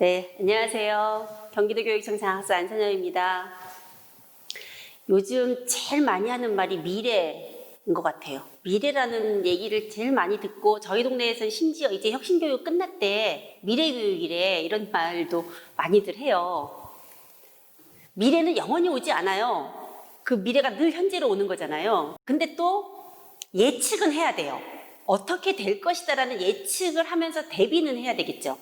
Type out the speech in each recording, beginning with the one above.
네, 안녕하세요. 경기도 교육청 장학사 안선영입니다. 요즘 제일 많이 하는 말이 미래인 것 같아요. 미래라는 얘기를 제일 많이 듣고 저희 동네에서는 심지어 이제 혁신교육 끝났대, 미래교육이래 이런 말도 많이들 해요. 미래는 영원히 오지 않아요. 그 미래가 늘 현재로 오는 거잖아요. 근데 또 예측은 해야 돼요. 어떻게 될 것이다라는 예측을 하면서 대비는 해야 되겠죠.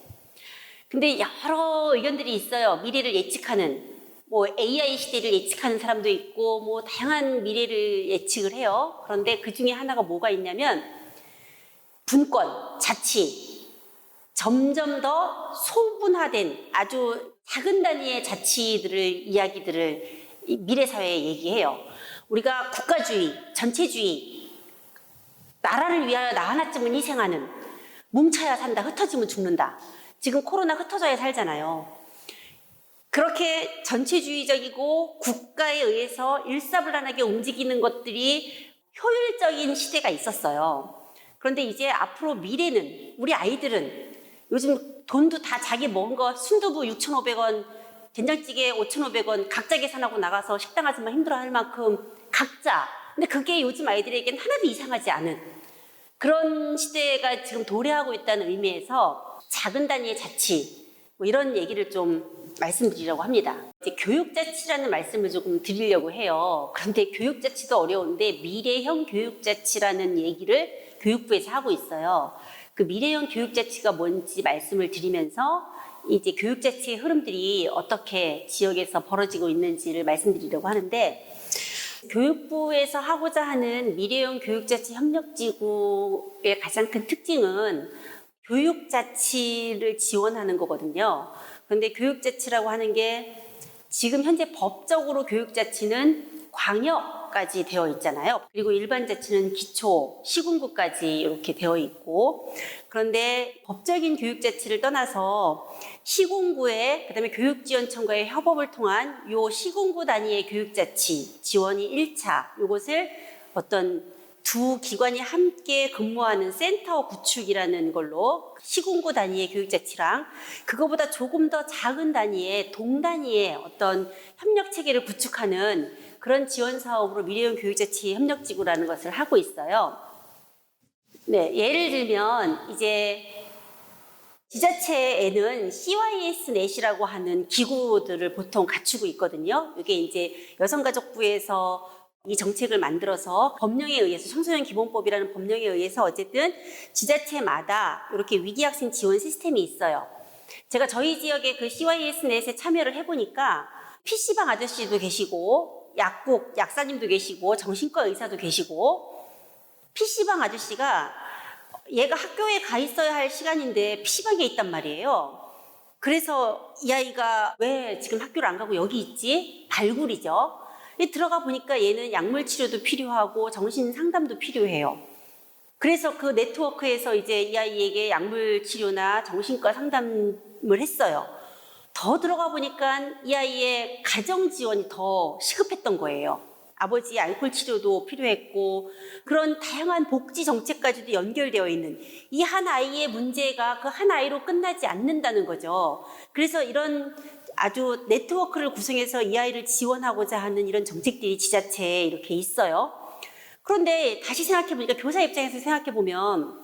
근데 여러 의견들이 있어요. 미래를 예측하는, AI 시대를 예측하는 사람도 있고, 다양한 미래를 예측을 해요. 그런데 그 중에 하나가 뭐가 있냐면, 분권, 자치. 점점 더 소분화된 아주 작은 단위의 자치들을, 이야기들을 미래 사회에 얘기해요. 우리가 국가주의, 전체주의, 나라를 위하여 나 하나쯤은 희생하는, 뭉쳐야 산다, 흩어지면 죽는다. 지금 코로나 흩어져야 살잖아요. 그렇게 전체주의적이고 국가에 의해서 일사불란하게 움직이는 것들이 효율적인 시대가 있었어요. 그런데 이제 앞으로 미래는, 우리 아이들은 요즘 돈도 다 자기 먹은 거 순두부 6,500원, 된장찌개 5,500원 각자 계산하고 나가서 식당 아줌마 힘들어할 만큼 각자. 근데 그게 요즘 아이들에겐 하나도 이상하지 않은 그런 시대가 지금 도래하고 있다는 의미에서 작은 단위의 자치, 이런 얘기를 좀 말씀드리려고 합니다. 이제 교육자치라는 말씀을 조금 드리려고 해요. 그런데 교육자치도 어려운데 미래형 교육자치라는 얘기를 교육부에서 하고 있어요. 그 미래형 교육자치가 뭔지 말씀을 드리면서 이제 교육자치의 흐름들이 어떻게 지역에서 벌어지고 있는지를 말씀드리려고 하는데, 교육부에서 하고자 하는 미래형 교육자치 협력지구의 가장 큰 특징은 교육자치를 지원하는 거거든요. 그런데 교육자치라고 하는 게 지금 현재 법적으로 교육자치는 광역까지 되어 있잖아요. 그리고 일반자치는 기초, 시군구까지 이렇게 되어 있고, 그런데 법적인 교육자치를 떠나서 시군구에, 그다음에 교육지원청과의 협업을 통한 요 시군구 단위의 교육자치 지원이 1차, 요것을 어떤 두 기관이 함께 근무하는 센터 구축이라는 걸로 시군구 단위의 교육자치랑 그거보다 조금 더 작은 단위의 동단위의 어떤 협력 체계를 구축하는 그런 지원 사업으로 미래형 교육자치 협력지구라는 것을 하고 있어요. 네, 예를 들면 이제 지자체에는 CYS 넷이라고 하는 기구들을 보통 갖추고 있거든요. 이게 이제 여성가족부에서 이 정책을 만들어서 법령에 의해서, 청소년 기본법이라는 법령에 의해서 어쨌든 지자체마다 이렇게 위기학생 지원 시스템이 있어요. 제가 저희 지역에 그 CYS 넷에 참여를 해보니까 PC방 아저씨도 계시고 약국 약사님도 계시고 정신과 의사도 계시고, PC방 아저씨가 얘가 학교에 가 있어야 할 시간인데 PC방에 있단 말이에요. 그래서 이 아이가 왜 지금 학교를 안 가고 여기 있지? 발굴이죠. 들어가 보니까 얘는 약물 치료도 필요하고 정신 상담도 필요해요. 그래서 그 네트워크에서 이제 이 아이에게 약물 치료나 정신과 상담을 했어요. 더 들어가 보니까 이 아이의 가정 지원이 더 시급했던 거예요. 아버지 알코올 치료도 필요했고, 그런 다양한 복지 정책까지도 연결되어 있는 이 한 아이의 문제가 그 한 아이로 끝나지 않는다는 거죠. 그래서 이런 아주 네트워크를 구성해서 이 아이를 지원하고자 하는 이런 정책들이 지자체에 이렇게 있어요. 그런데 다시 생각해보니까, 교사 입장에서 생각해보면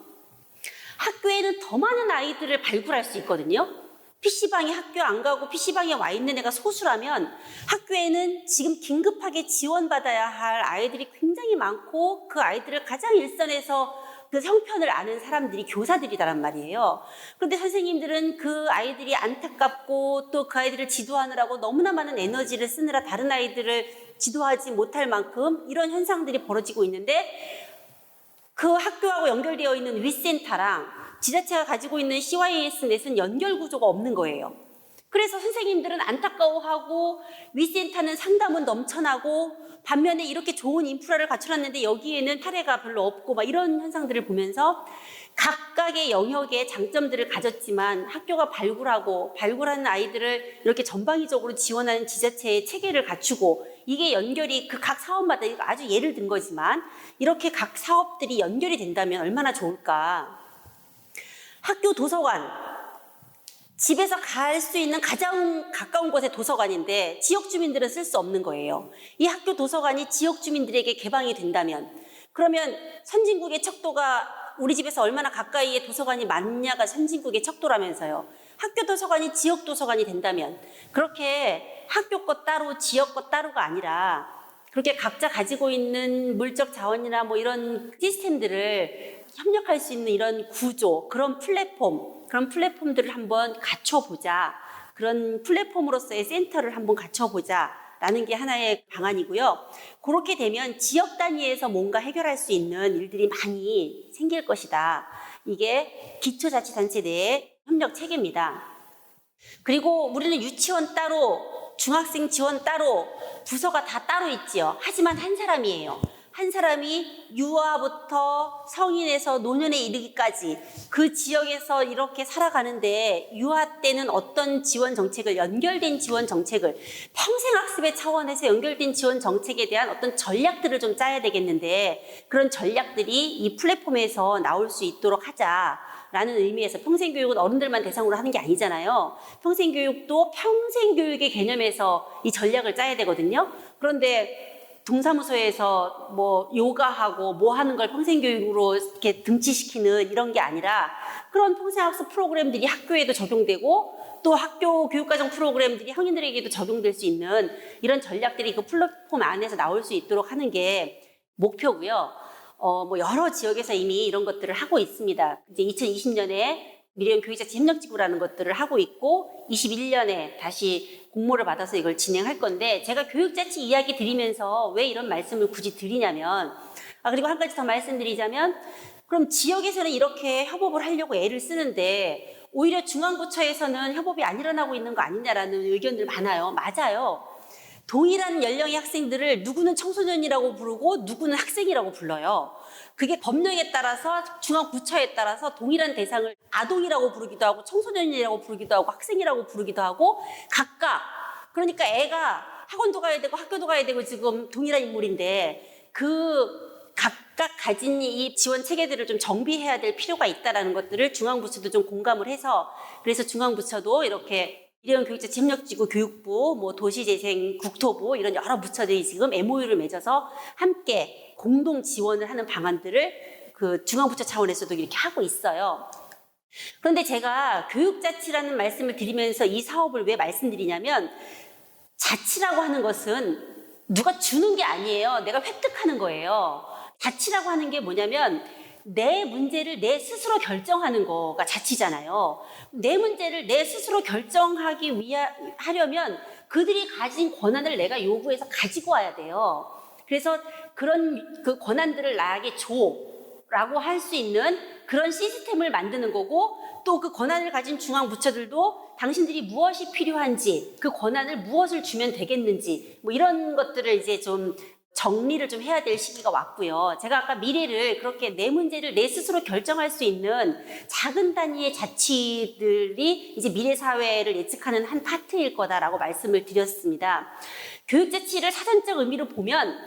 학교에는 더 많은 아이들을 발굴할 수 있거든요. PC방에 학교 안 가고 PC방에 와 있는 애가 소수라면 학교에는 지금 긴급하게 지원받아야 할 아이들이 굉장히 많고, 그 아이들을 가장 일선에서 그 형편을 아는 사람들이 교사들이란 말이에요. 그런데 선생님들은 그 아이들이 안타깝고 또 그 아이들을 지도하느라고 너무나 많은 에너지를 쓰느라 다른 아이들을 지도하지 못할 만큼 이런 현상들이 벌어지고 있는데, 그 학교하고 연결되어 있는 윗센터랑 지자체가 가지고 있는 CYS 넷은 연결 구조가 없는 거예요. 그래서 선생님들은 안타까워하고 윗센터는 상담은 넘쳐나고, 반면에 이렇게 좋은 인프라를 갖춰놨는데 여기에는 사례가 별로 없고 이런 현상들을 보면서 각각의 영역의 장점들을 가졌지만 학교가 발굴하는 아이들을 이렇게 전방위적으로 지원하는 지자체의 체계를 갖추고, 이게 연결이 그 각 사업마다, 아주 예를 든 거지만 이렇게 각 사업들이 연결이 된다면 얼마나 좋을까. 학교 도서관, 집에서 갈 수 있는 가장 가까운 곳에 도서관인데 지역 주민들은 쓸 수 없는 거예요. 이 학교 도서관이 지역 주민들에게 개방이 된다면, 그러면 선진국의 척도가 우리 집에서 얼마나 가까이에 도서관이 많냐가 선진국의 척도라면서요. 학교 도서관이 지역 도서관이 된다면, 그렇게 학교 것 따로 지역 것 따로가 아니라 그렇게 각자 가지고 있는 물적 자원이나 뭐 이런 시스템들을 협력할 수 있는 이런 구조, 그런 플랫폼들을 한번 갖춰보자. 그런 플랫폼으로서의 센터를 한번 갖춰보자. 라는 게 하나의 방안이고요. 그렇게 되면 지역 단위에서 뭔가 해결할 수 있는 일들이 많이 생길 것이다. 이게 기초자치단체 내의 협력 체계입니다. 그리고 우리는 유치원 따로, 중학생 지원 따로, 부서가 다 따로 있지요. 하지만 한 사람이에요. 한 사람이 유아부터 성인에서 노년에 이르기까지 그 지역에서 이렇게 살아가는데, 유아 때는 어떤 지원 정책을, 연결된 지원 정책을, 평생학습의 차원에서 연결된 지원 정책에 대한 어떤 전략들을 좀 짜야 되겠는데, 그런 전략들이 이 플랫폼에서 나올 수 있도록 하자라는 의미에서, 평생교육은 어른들만 대상으로 하는 게 아니잖아요. 평생교육도 평생교육의 개념에서 이 전략을 짜야 되거든요. 그런데 동사무소에서 뭐 요가하고 뭐 하는 걸 평생교육으로 이렇게 등치시키는 이런 게 아니라, 그런 평생학습 프로그램들이 학교에도 적용되고 또 학교 교육과정 프로그램들이 성인들에게도 적용될 수 있는 이런 전략들이 그 플랫폼 안에서 나올 수 있도록 하는 게 목표고요. 뭐 여러 지역에서 이미 이런 것들을 하고 있습니다. 이제 2020년에 미래형 교육자치 협력지구라는 것들을 하고 있고, 21년에 다시 공모를 받아서 이걸 진행할 건데, 제가 교육자치 이야기 드리면서 왜 이런 말씀을 굳이 드리냐면, 그리고 한 가지 더 말씀드리자면, 그럼 지역에서는 이렇게 협업을 하려고 애를 쓰는데 오히려 중앙부처에서는 협업이 안 일어나고 있는 거 아니냐라는 의견들 많아요. 맞아요. 동일한 연령의 학생들을 누구는 청소년이라고 부르고 누구는 학생이라고 불러요. 그게 법령에 따라서, 중앙부처에 따라서 동일한 대상을 아동이라고 부르기도 하고 청소년이라고 부르기도 하고 학생이라고 부르기도 하고, 각각, 그러니까 애가 학원도 가야 되고 학교도 가야 되고 지금 동일한 인물인데, 그 각각 가진 이 지원 체계들을 좀 정비해야 될 필요가 있다는 것들을 중앙부처도 좀 공감을 해서, 그래서 중앙부처도 이렇게 미래형 교육자치 협력지구 교육부, 뭐 도시재생, 국토부 이런 여러 부처들이 지금 MOU를 맺어서 함께 공동 지원을 하는 방안들을 그 중앙부처 차원에서도 이렇게 하고 있어요. 그런데 제가 교육자치라는 말씀을 드리면서 이 사업을 왜 말씀드리냐면, 자치라고 하는 것은 누가 주는 게 아니에요. 내가 획득하는 거예요. 자치라고 하는 게 뭐냐면, 내 문제를 내 스스로 결정하는 거가 자치잖아요. 내 문제를 내 스스로 결정하기 하려면 그들이 가진 권한을 내가 요구해서 가지고 와야 돼요. 그래서 그런 그 권한들을 나에게 줘라고 할 수 있는 그런 시스템을 만드는 거고, 또 그 권한을 가진 중앙부처들도 당신들이 무엇이 필요한지, 그 권한을 무엇을 주면 되겠는지, 뭐 이런 것들을 이제 좀 정리를 좀 해야 될 시기가 왔고요. 제가 아까 미래를 그렇게 내 문제를 내 스스로 결정할 수 있는 작은 단위의 자치들이 이제 미래 사회를 예측하는 한 파트일 거다라고 말씀을 드렸습니다. 교육자치를 사전적 의미로 보면,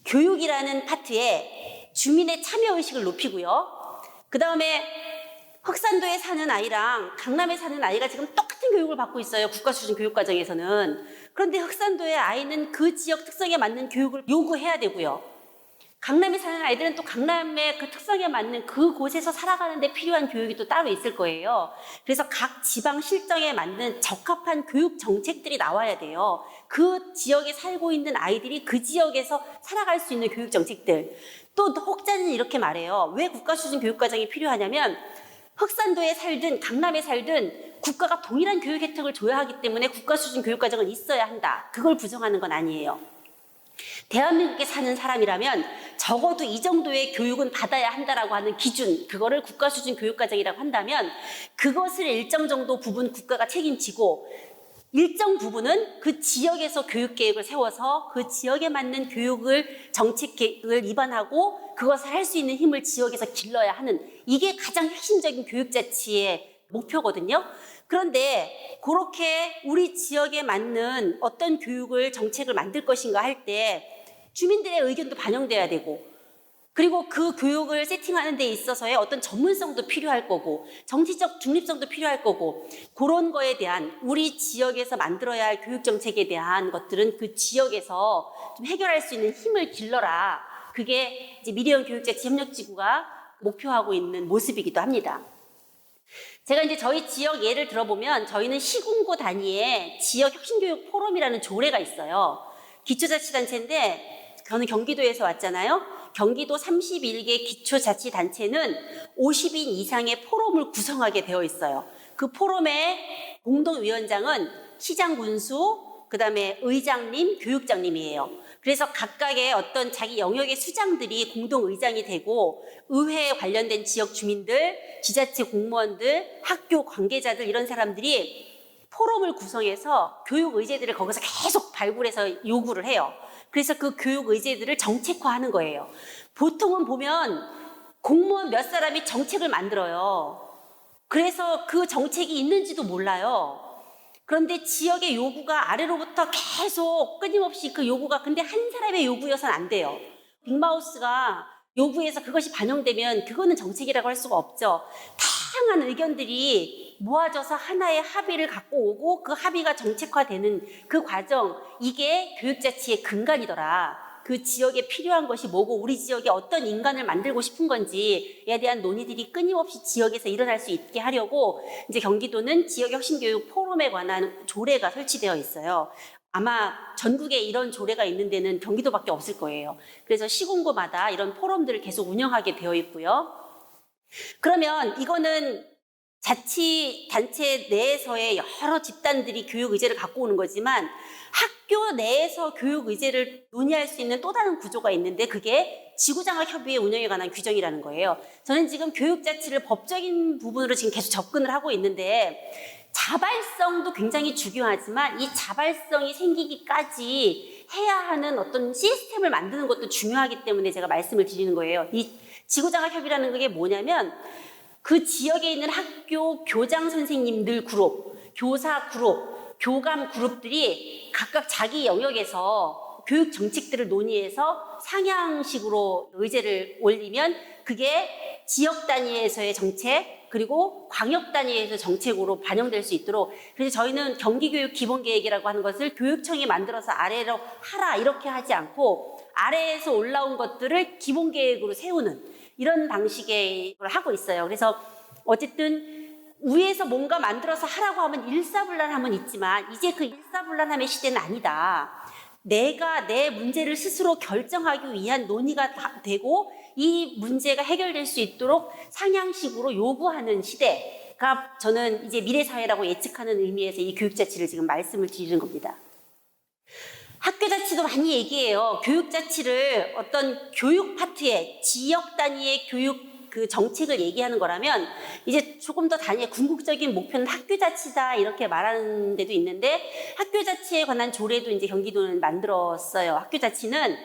교육이라는 파트에 주민의 참여의식을 높이고요. 그 다음에 흑산도에 사는 아이랑 강남에 사는 아이가 지금 똑같은 교육을 받고 있어요. 국가 수준 교육과정에서는. 그런데 흑산도의 아이는 그 지역 특성에 맞는 교육을 요구해야 되고요. 강남에 사는 아이들은 또 강남의 그 특성에 맞는 그곳에서 살아가는데 필요한 교육이 또 따로 있을 거예요. 그래서 각 지방 실정에 맞는 적합한 교육 정책들이 나와야 돼요. 그 지역에 살고 있는 아이들이 그 지역에서 살아갈 수 있는 교육 정책들. 또 혹자는 이렇게 말해요. 왜 국가 수준 교육과정이 필요하냐면, 흑산도에 살든 강남에 살든 국가가 동일한 교육 혜택을 줘야 하기 때문에 국가 수준 교육과정은 있어야 한다. 그걸 부정하는 건 아니에요. 대한민국에 사는 사람이라면 적어도 이 정도의 교육은 받아야 한다라고 하는 기준, 그거를 국가 수준 교육과정이라고 한다면, 그것을 일정 정도 부분 국가가 책임지고 일정 부분은 그 지역에서 교육계획을 세워서 그 지역에 맞는 교육을, 정책계획을 입안하고 그것을 할 수 있는 힘을 지역에서 길러야 하는, 이게 가장 핵심적인 교육자치의 목표거든요. 그런데 그렇게 우리 지역에 맞는 어떤 교육을, 정책을 만들 것인가 할 때 주민들의 의견도 반영돼야 되고, 그리고 그 교육을 세팅하는 데 있어서의 어떤 전문성도 필요할 거고 정치적 중립성도 필요할 거고 그런 거에 대한 우리 지역에서 만들어야 할 교육 정책에 대한 것들은 그 지역에서 좀 해결할 수 있는 힘을 길러라. 그게 이제 미래형 교육자치 협력지구가 목표하고 있는 모습이기도 합니다. 제가 이제 저희 지역 예를 들어보면 저희는 시군구 단위의 지역 혁신교육 포럼이라는 조례가 있어요. 기초자치단체인데 저는 경기도에서 왔잖아요. 경기도 31개 기초자치단체는 50인 이상의 포럼을 구성하게 되어 있어요. 그 포럼의 공동위원장은 시장 군수, 그 다음에 의장님, 교육장님이에요. 그래서 각각의 어떤 자기 영역의 수장들이 공동의장이 되고 의회에 관련된 지역 주민들, 지자체 공무원들, 학교 관계자들 이런 사람들이 포럼을 구성해서 교육 의제들을 거기서 계속 발굴해서 요구를 해요. 그래서 그 교육 의제들을 정책화하는 거예요. 보통은 보면 공무원 몇 사람이 정책을 만들어요. 그래서 그 정책이 있는지도 몰라요. 그런데 지역의 요구가 아래로부터 계속 끊임없이 그 요구가 근데 한 사람의 요구여서는 안 돼요. 빅마우스가 요구해서 그것이 반영되면 그거는 정책이라고 할 수가 없죠. 다양한 의견들이 모아져서 하나의 합의를 갖고 오고 그 합의가 정책화되는 그 과정, 이게 교육자치의 근간이더라. 그 지역에 필요한 것이 뭐고 우리 지역에 어떤 인간을 만들고 싶은 건지에 대한 논의들이 끊임없이 지역에서 일어날 수 있게 하려고 이제 경기도는 지역혁신교육 포럼에 관한 조례가 설치되어 있어요. 아마 전국에 이런 조례가 있는 데는 경기도밖에 없을 거예요. 그래서 시군구마다 이런 포럼들을 계속 운영하게 되어 있고요. 그러면 이거는 자치단체 내에서의 여러 집단들이 교육 의제를 갖고 오는 거지만 학교 내에서 교육 의제를 논의할 수 있는 또 다른 구조가 있는데 그게 지구장학협의회 운영에 관한 규정이라는 거예요. 저는 지금 교육자치를 법적인 부분으로 지금 계속 접근을 하고 있는데 자발성도 굉장히 중요하지만 이 자발성이 생기기까지 해야 하는 어떤 시스템을 만드는 것도 중요하기 때문에 제가 말씀을 드리는 거예요. 이 지구장학협의라는 게 뭐냐면 그 지역에 있는 학교 교장 선생님들 그룹, 교사 그룹, 교감 그룹들이 각각 자기 영역에서 교육 정책들을 논의해서 상향식으로 의제를 올리면 그게 지역 단위에서의 정책 그리고 광역 단위에서 정책으로 반영될 수 있도록 그래서 저희는 경기교육 기본계획이라고 하는 것을 교육청이 만들어서 아래로 하라 이렇게 하지 않고 아래에서 올라온 것들을 기본계획으로 세우는 이런 방식의 걸 하고 있어요. 그래서 어쨌든 위에서 뭔가 만들어서 하라고 하면 일사불란함은 있지만 이제 그 일사불란함의 시대는 아니다. 내가 내 문제를 스스로 결정하기 위한 논의가 되고 이 문제가 해결될 수 있도록 상향식으로 요구하는 시대가 저는 이제 미래사회라고 예측하는 의미에서 이 교육자치를 지금 말씀을 드리는 겁니다. 학교자치도 많이 얘기해요. 교육자치를 어떤 교육 파트의 지역 단위의 교육 그 정책을 얘기하는 거라면 이제 조금 더 단위의 궁극적인 목표는 학교자치다 이렇게 말하는 데도 있는데 학교자치에 관한 조례도 이제 경기도는 만들었어요. 학교자치는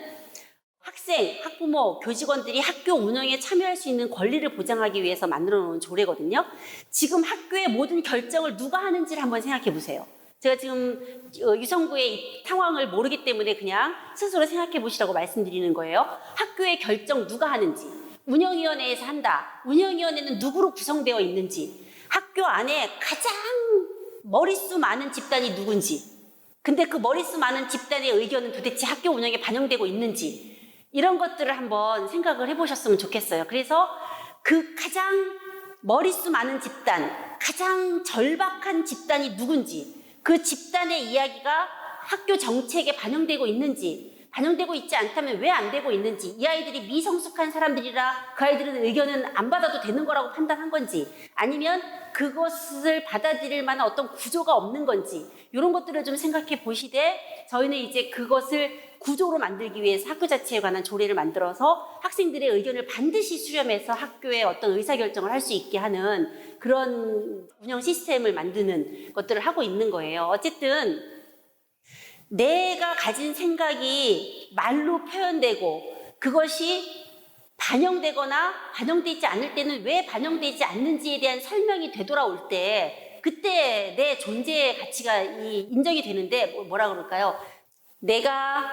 학생, 학부모, 교직원들이 학교 운영에 참여할 수 있는 권리를 보장하기 위해서 만들어 놓은 조례거든요. 지금 학교의 모든 결정을 누가 하는지를 한번 생각해 보세요. 제가 지금 유성구의 이 상황을 모르기 때문에 그냥 스스로 생각해 보시라고 말씀드리는 거예요. 학교의 결정 누가 하는지, 운영위원회에서 한다. 운영위원회는 누구로 구성되어 있는지, 학교 안에 가장 머릿수 많은 집단이 누군지, 근데 그 머릿수 많은 집단의 의견은 도대체 학교 운영에 반영되고 있는지 이런 것들을 한번 생각을 해보셨으면 좋겠어요. 그래서 그 가장 머릿수 많은 집단, 가장 절박한 집단이 누군지 그 집단의 이야기가 학교 정책에 반영되고 있는지 반영되고 있지 않다면 왜 안 되고 있는지 이 아이들이 미성숙한 사람들이라 그 아이들은 의견은 안 받아도 되는 거라고 판단한 건지 아니면 그것을 받아들일 만한 어떤 구조가 없는 건지 이런 것들을 좀 생각해 보시되 저희는 이제 그것을 구조로 만들기 위해서 학교 자체에 관한 조례를 만들어서 학생들의 의견을 반드시 수렴해서 학교에 어떤 의사결정을 할 수 있게 하는 그런 운영 시스템을 만드는 것들을 하고 있는 거예요. 어쨌든 내가 가진 생각이 말로 표현되고 그것이 반영되거나 반영되지 않을 때는 왜 반영되지 않는지에 대한 설명이 되돌아올 때 그때 내 존재의 가치가 인정이 되는데 뭐라 그럴까요? 내가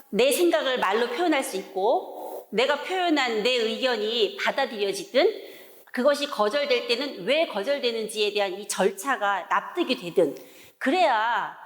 내 생각을 말로 표현할 수 있고 내가 표현한 내 의견이 받아들여지든 그것이 거절될 때는 왜 거절되는지에 대한 이 절차가 납득이 되든 그래야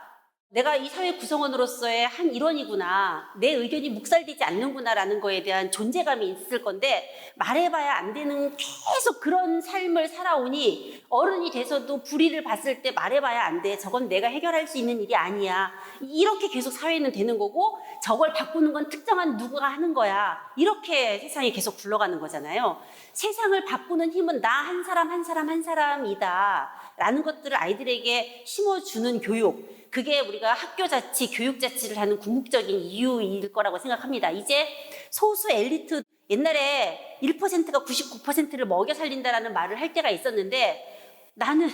내가 이 사회 구성원으로서의 한 일원이구나, 내 의견이 묵살되지 않는구나라는 거에 대한 존재감이 있을 건데 말해봐야 안 되는 계속 그런 삶을 살아오니 어른이 돼서도 불의를 봤을 때 말해봐야 안 돼. 저건 내가 해결할 수 있는 일이 아니야. 이렇게 계속 사회는 되는 거고 저걸 바꾸는 건 특정한 누구가 하는 거야. 이렇게 세상이 계속 굴러가는 거잖아요. 세상을 바꾸는 힘은 나 한 사람 한 사람 한 사람이다 라는 것들을 아이들에게 심어주는 교육, 그게 우리가 학교 자치, 교육 자치를 하는 궁극적인 이유일 거라고 생각합니다. 이제 소수 엘리트, 옛날에 1%가 99%를 먹여 살린다라는 말을 할 때가 있었는데 나는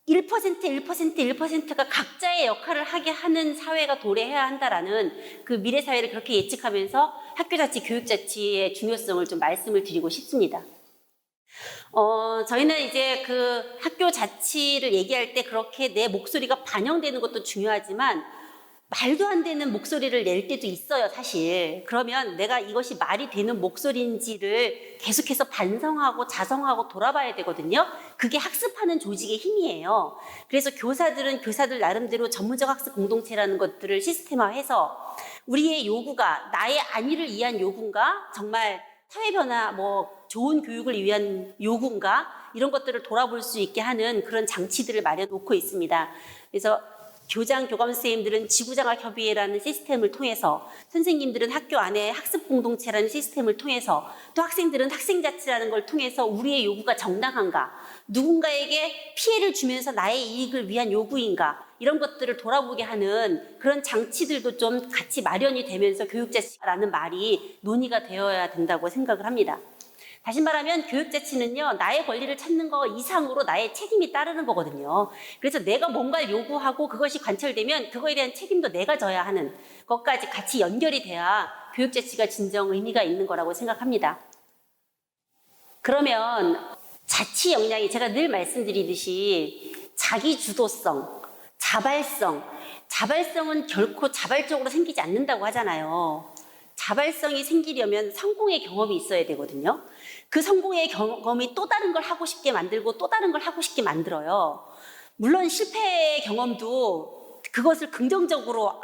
1%가 각자의 역할을 하게 하는 사회가 도래해야 한다라는 그 미래 사회를 그렇게 예측하면서 학교 자치, 교육 자치의 중요성을 좀 말씀을 드리고 싶습니다. 저희는 이제 그 학교 자치를 얘기할 때 그렇게 내 목소리가 반영되는 것도 중요하지만 말도 안 되는 목소리를 낼 때도 있어요, 사실. 그러면 내가 이것이 말이 되는 목소리인지를 계속해서 반성하고 자성하고 돌아봐야 되거든요. 그게 학습하는 조직의 힘이에요. 그래서 교사들은 교사들 나름대로 전문적 학습 공동체라는 것들을 시스템화해서 우리의 요구가 나의 안위를 위한 요구인가, 정말 사회 변화, 좋은 교육을 위한 요구인가, 이런 것들을 돌아볼 수 있게 하는 그런 장치들을 마련해 놓고 있습니다. 그래서 교장, 교감 선생님들은 지구장학협의회라는 시스템을 통해서, 선생님들은 학교 안에 학습 공동체라는 시스템을 통해서, 또 학생들은 학생자치라는 걸 통해서 우리의 요구가 정당한가, 누군가에게 피해를 주면서 나의 이익을 위한 요구인가, 이런 것들을 돌아보게 하는 그런 장치들도 좀 같이 마련이 되면서 교육자치라는 말이 논의가 되어야 된다고 생각을 합니다. 다시 말하면 교육자치는요, 나의 권리를 찾는 거 이상으로 나의 책임이 따르는 거거든요. 그래서 내가 뭔가를 요구하고 그것이 관철되면 그거에 대한 책임도 내가 져야 하는 것까지 같이 연결이 돼야 교육자치가 진정 의미가 있는 거라고 생각합니다. 그러면 자치 역량이 제가 늘 말씀드리듯이 자기주도성, 자발성은 결코 자발적으로 생기지 않는다고 하잖아요. 자발성이 생기려면 성공의 경험이 있어야 되거든요. 그 성공의 경험이 또 다른 걸 하고 싶게 만들고 또 다른 걸 하고 싶게 만들어요. 물론 실패의 경험도 그것을 긍정적으로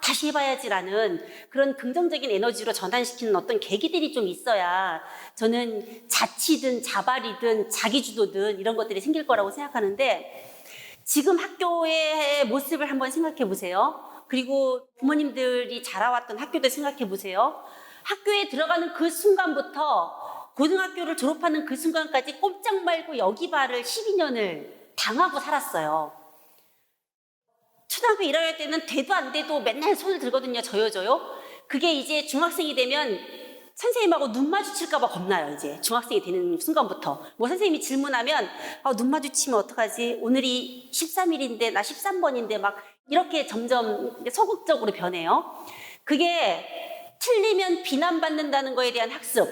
다시 해봐야지라는 그런 긍정적인 에너지로 전환시키는 어떤 계기들이 좀 있어야 저는 자치든 자발이든 자기주도든 이런 것들이 생길 거라고 생각하는데, 지금 학교의 모습을 한번 생각해 보세요. 그리고 부모님들이 자라왔던 학교도 생각해 보세요. 학교에 들어가는 그 순간부터 고등학교를 졸업하는 그 순간까지 꼼짝 말고 여기 발을 12년을 당하고 살았어요. 초등학교 1학년 때는 돼도 안 돼도 맨날 손을 들거든요. 저요. 그게 이제 중학생이 되면 선생님하고 눈 마주칠까 봐 겁나요. 이제 중학생이 되는 순간부터 선생님이 질문하면 눈 마주치면 어떡하지? 오늘이 13일인데 나 13번인데 막 이렇게 점점 소극적으로 변해요. 그게 틀리면 비난받는다는 거에 대한 학습,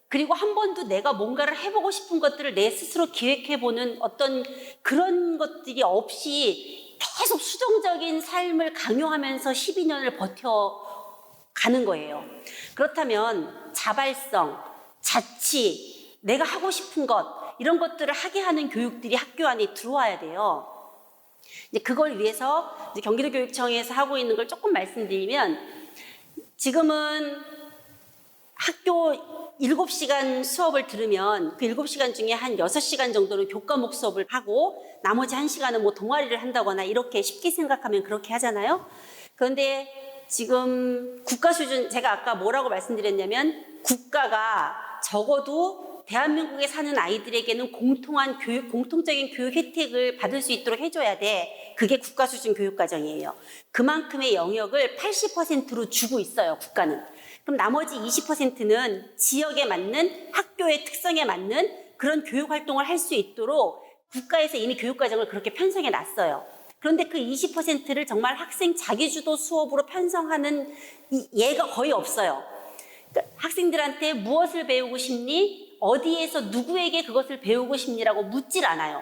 그리고 한 번도 내가 뭔가를 해보고 싶은 것들을 내 스스로 기획해보는 어떤 그런 것들이 없이 계속 수동적인 삶을 강요하면서 12년을 버텨가는 거예요. 그렇다면 자발성, 자치, 내가 하고 싶은 것, 이런 것들을 하게 하는 교육들이 학교 안에 들어와야 돼요. 이제 그걸 위해서 이제 경기도교육청에서 하고 있는 걸 조금 말씀드리면, 지금은 학교 7시간 수업을 들으면 그 7시간 중에 한 6시간 정도는 교과목 수업을 하고 나머지 1시간은 동아리를 한다거나 이렇게 쉽게 생각하면 그렇게 하잖아요. 그런데 지금 국가 수준, 제가 아까 뭐라고 말씀드렸냐면 국가가 적어도 대한민국에 사는 아이들에게는 공통적인 교육 혜택을 받을 수 있도록 해줘야 돼. 그게 국가 수준 교육과정이에요. 그만큼의 영역을 80%로 주고 있어요, 국가는. 그럼 나머지 20%는 지역에 맞는, 학교의 특성에 맞는 그런 교육 활동을 할 수 있도록 국가에서 이미 교육과정을 그렇게 편성해 놨어요. 그런데 그 20%를 정말 학생 자기주도 수업으로 편성하는 예가 거의 없어요. 그러니까 학생들한테 무엇을 배우고 싶니? 어디에서 누구에게 그것을 배우고 싶니라고 묻질 않아요.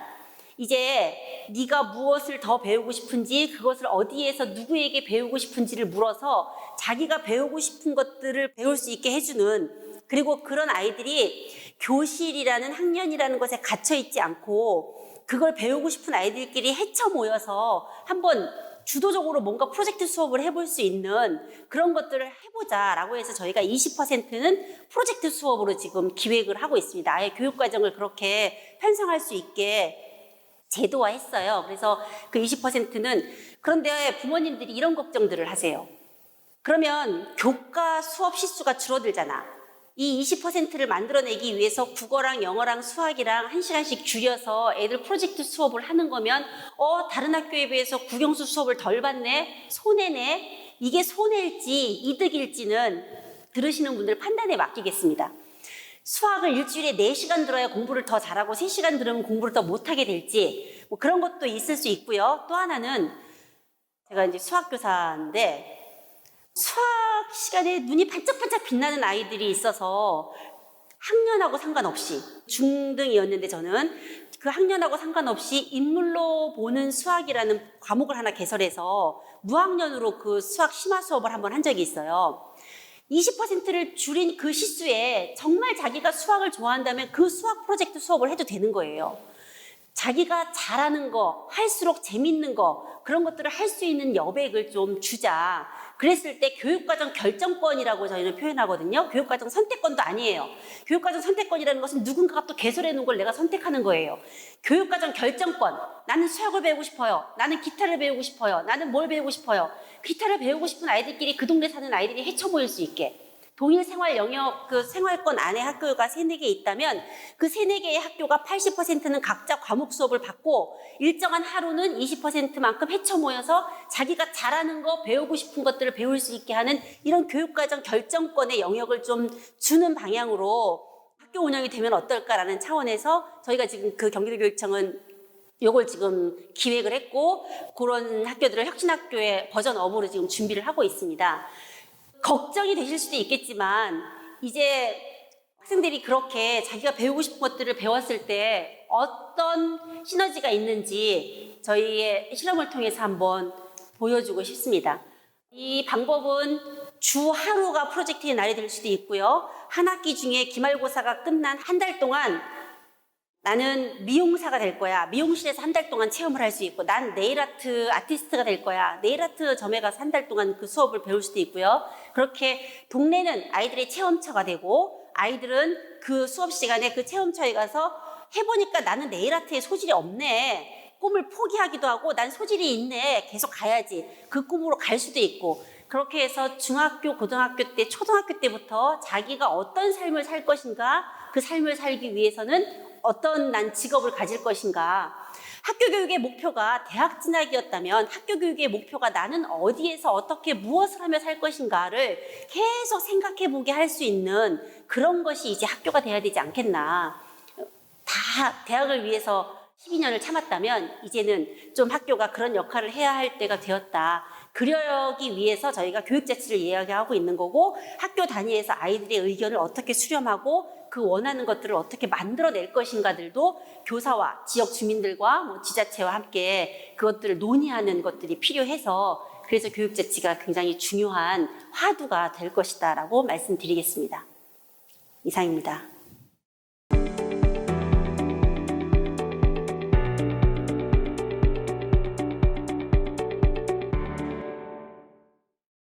이제 네가 무엇을 더 배우고 싶은지, 그것을 어디에서 누구에게 배우고 싶은지를 물어서 자기가 배우고 싶은 것들을 배울 수 있게 해주는 그리고 그런 아이들이 교실이라는 학년이라는 것에 갇혀 있지 않고 그걸 배우고 싶은 아이들끼리 헤쳐 모여서 한번 주도적으로 뭔가 프로젝트 수업을 해볼 수 있는 그런 것들을 해보자라고 해서 저희가 20%는 프로젝트 수업으로 지금 기획을 하고 있습니다. 아예 교육과정을 그렇게 편성할 수 있게 제도화했어요. 그래서 그 20%는 그런데 부모님들이 이런 걱정들을 하세요. 그러면 교과 수업 시수가 줄어들잖아. 이 20%를 만들어내기 위해서 국어랑 영어랑 수학이랑 1시간씩 줄여서 애들 프로젝트 수업을 하는 거면 다른 학교에 비해서 국영수 수업을 덜 받네? 손해네? 이게 손해일지 이득일지는 들으시는 분들 판단에 맡기겠습니다. 수학을 일주일에 4시간 들어야 공부를 더 잘하고 3시간 들으면 공부를 더 못하게 될지 뭐 그런 것도 있을 수 있고요. 또 하나는 제가 이제 수학교사인데 수학 시간에 눈이 반짝반짝 빛나는 아이들이 있어서 학년하고 상관없이 중등이었는데 저는 그 학년하고 상관없이 인물로 보는 수학이라는 과목을 하나 개설해서 무학년으로 그 수학 심화 수업을 한번 한 적이 있어요. 20%를 줄인 그 시수에 정말 자기가 수학을 좋아한다면 그 수학 프로젝트 수업을 해도 되는 거예요. 자기가 잘하는 거, 할수록 재밌는 거 그런 것들을 할 수 있는 여백을 좀 주자. 그랬을 때 교육과정 결정권이라고 저희는 표현하거든요. 교육과정 선택권도 아니에요. 교육과정 선택권이라는 것은 누군가가 또 개설해 놓은 걸 내가 선택하는 거예요. 교육과정 결정권. 나는 수학을 배우고 싶어요. 나는 기타를 배우고 싶어요. 나는 뭘 배우고 싶어요. 기타를 배우고 싶은 아이들끼리 그 동네 사는 아이들이 헤쳐 모일 수 있게. 동일 생활 영역, 그 생활권 안에 학교가 3-4개 있다면 그 3-4개의 학교가 80%는 각자 과목 수업을 받고 일정한 하루는 20%만큼 헤쳐 모여서 자기가 잘하는 거, 배우고 싶은 것들을 배울 수 있게 하는 이런 교육과정 결정권의 영역을 좀 주는 방향으로 학교 운영이 되면 어떨까라는 차원에서 저희가 지금 그 경기도교육청은 요걸 지금 기획을 했고 그런 학교들을 혁신학교의 버전 업으로 지금 준비를 하고 있습니다. 걱정이 되실 수도 있겠지만 이제 학생들이 그렇게 자기가 배우고 싶은 것들을 배웠을 때 어떤 시너지가 있는지 저희의 실험을 통해서 한번 보여주고 싶습니다. 이 방법은 주 하루가 프로젝트의 날이 될 수도 있고요. 한 학기 중에 기말고사가 끝난 한 달 동안 나는 미용사가 될 거야. 미용실에서 한 달 동안 체험을 할 수 있고 난 네일아트 아티스트가 될 거야. 네일아트 점에 가서 한 달 동안 그 수업을 배울 수도 있고요. 그렇게 동네는 아이들의 체험처가 되고 아이들은 그 수업 시간에 그 체험처에 가서 해보니까 나는 네일아트에 소질이 없네. 꿈을 포기하기도 하고 난 소질이 있네. 계속 가야지. 그 꿈으로 갈 수도 있고 그렇게 해서 중학교, 고등학교 때, 초등학교 때부터 자기가 어떤 삶을 살 것인가 그 삶을 살기 위해서는 어떤 난 직업을 가질 것인가. 학교 교육의 목표가 대학 진학이었다면 학교 교육의 목표가 나는 어디에서 어떻게 무엇을 하며 살 것인가를 계속 생각해보게 할 수 있는 그런 것이 이제 학교가 돼야 되지 않겠나. 다 대학을 위해서 12년을 참았다면 이제는 좀 학교가 그런 역할을 해야 할 때가 되었다. 그러기 위해서 저희가 교육자치를 이야기하고 있는 거고 학교 단위에서 아이들의 의견을 어떻게 수렴하고 그 원하는 것들을 어떻게 만들어낼 것인가들도 교사와 지역 주민들과 뭐 지자체와 함께 그것들을 논의하는 것들이 필요해서 그래서 교육자치가 굉장히 중요한 화두가 될 것이다 라고 말씀드리겠습니다. 이상입니다.